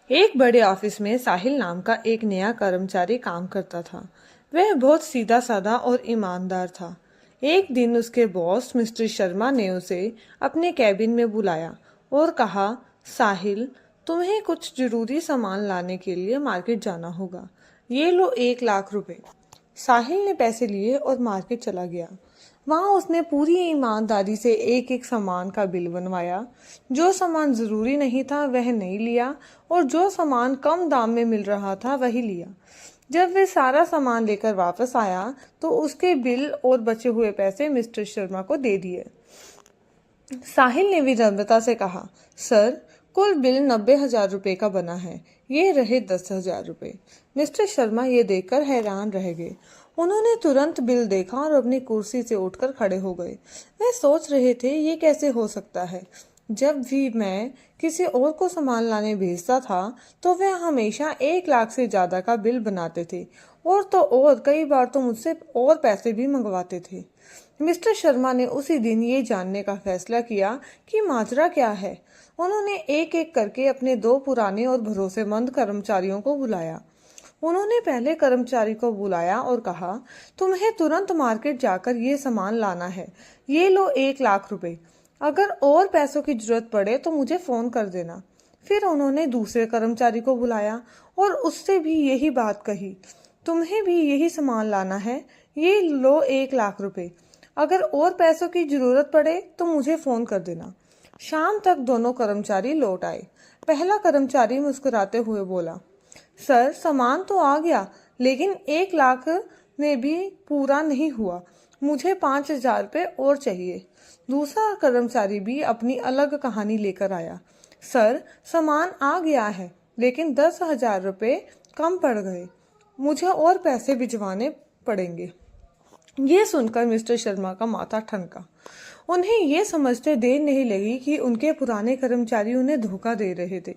एक बड़े ऑफिस में साहिल नाम का एक नया कर्मचारी काम करता था। वह बहुत सीधा साधा और ईमानदार था। एक दिन उसके बॉस मिस्टर शर्मा ने उसे अपने कैबिन में बुलाया और कहा, साहिल, तुम्हें कुछ जरूरी सामान लाने के लिए मार्केट जाना होगा। ये लो 1 लाख रुपए। साहिल ने पैसे लिए और मार्केट चला गया। वहां उसने पूरी ईमानदारी से एक एक सामान का बिल बनवाया। जो सामान जरूरी नहीं था वह नहीं लिया और जो सामान कम दाम में मिल रहा था वही लिया। जब वह सारा सामान लेकर वापस आया तो उसके बिल और बचे हुए पैसे मिस्टर शर्मा को दे दिए। साहिल ने विनम्रता से कहा, सर, कुल बिल 90,000 रुपये का बना है। ये रहे 10,000 रुपये। मिस्टर शर्मा ये देखकर हैरान रह गए। उन्होंने तुरंत बिल देखा और अपनी कुर्सी से उठकर खड़े हो गए। वे सोच रहे थे, ये कैसे हो सकता है। जब भी मैं किसी और को सामान लाने भेजता था तो वह हमेशा 1 लाख से ज्यादा का बिल बनाते थे और तो और कई बार तो मुझसे और पैसे भी मंगवाते थे। मिस्टर शर्मा ने उसी दिन ये जानने का फैसला किया कि माजरा क्या है। उन्होंने एक एक करके अपने 2 पुराने और भरोसेमंद कर्मचारियों को बुलाया। उन्होंने पहले कर्मचारी को बुलाया और कहा, तुम्हें तुरंत मार्केट जाकर ये सामान लाना है। ये लो 1 लाख रुपए। अगर और पैसों की जरूरत पड़े तो मुझे फोन कर देना। फिर उन्होंने दूसरे कर्मचारी को बुलाया और उससे भी यही बात कही, तुम्हें भी यही सामान लाना है। ये लो 1 लाख रुपए। अगर और पैसों की जरूरत पड़े तो मुझे फोन कर देना। शाम तक दोनों कर्मचारी लौट आए। पहला कर्मचारी मुस्कुराते हुए बोला, सर, सामान तो आ गया लेकिन 1 लाख में भी पूरा नहीं हुआ। मुझे 5,000 रुपये और चाहिए। दूसरा कर्मचारी भी अपनी अलग कहानी लेकर आया, सर, सामान आ गया है लेकिन 10,000 रुपये कम पड़ गए। मुझे और पैसे भिजवाने पड़ेंगे। ये सुनकर मिस्टर शर्मा का माथा ठनका। उन्हें ये समझते देर नहीं लगी कि उनके पुराने कर्मचारी उन्हें धोखा दे रहे थे।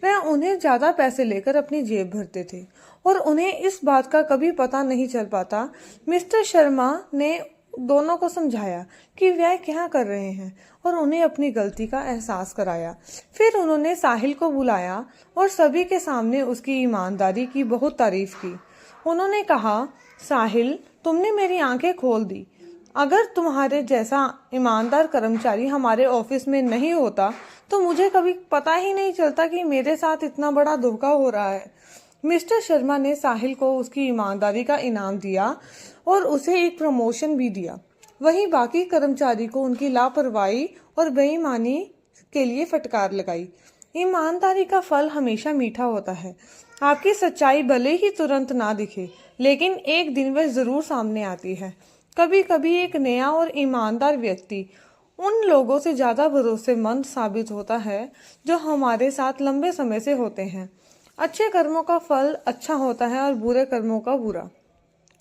वह उन्हें ज्यादा पैसे लेकर अपनी जेब भरते थे और उन्हें इस बात का कभी पता नहीं चल पाता। मिस्टर शर्मा ने दोनों को समझाया कि वह क्या कर रहे हैं और उन्हें अपनी गलती का एहसास कराया। फिर उन्होंने साहिल को बुलाया और सभी के सामने उसकी ईमानदारी की बहुत तारीफ की। उन्होंने कहा, साहिल, तुमने मेरी आंखें खोल दी। अगर तुम्हारे जैसा ईमानदार कर्मचारी हमारे ऑफिस में नहीं होता तो मुझे कभी पता ही नहीं चलता कि मेरे साथ इतना बड़ा धोखा हो रहा है। मिस्टर शर्मा ने साहिल को उसकी ईमानदारी का इनाम दिया और उसे एक प्रमोशन भी दिया। वहीं बाकी कर्मचारी को उनकी लापरवाही और बेईमानी के लिए फटकार लगाई। ईमानदारी का फल हमेशा मीठा होता है। आपकी सच्चाई भले ही तुरंत ना दिखे लेकिन एक दिन वह जरूर सामने आती है। कभी कभी एक नया और ईमानदार व्यक्ति उन लोगों से ज्यादा भरोसेमंद साबित होता है जो हमारे साथ लंबे समय से होते हैं। अच्छे कर्मों का फल अच्छा होता है और बुरे कर्मों का बुरा।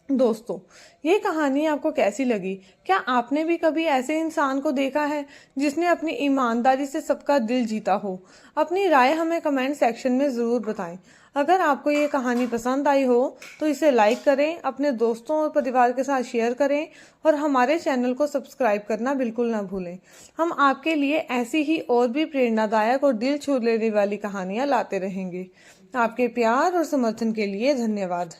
दोस्तों, ये कहानी आपको कैसी लगी? क्या आपने भी कभी ऐसे इंसान को देखा है जिसने अपनी ईमानदारी से सबका दिल जीता हो? अपनी राय हमें कमेंट सेक्शन में जरूर बताएं। अगर आपको ये कहानी पसंद आई हो तो इसे लाइक करें, अपने दोस्तों और परिवार के साथ शेयर करें और हमारे चैनल को सब्सक्राइब करना बिल्कुल ना भूलें। हम आपके लिए ऐसी ही और भी प्रेरणादायक और दिल छू लेने वाली कहानियां लाते रहेंगे। आपके प्यार और समर्थन के लिए धन्यवाद।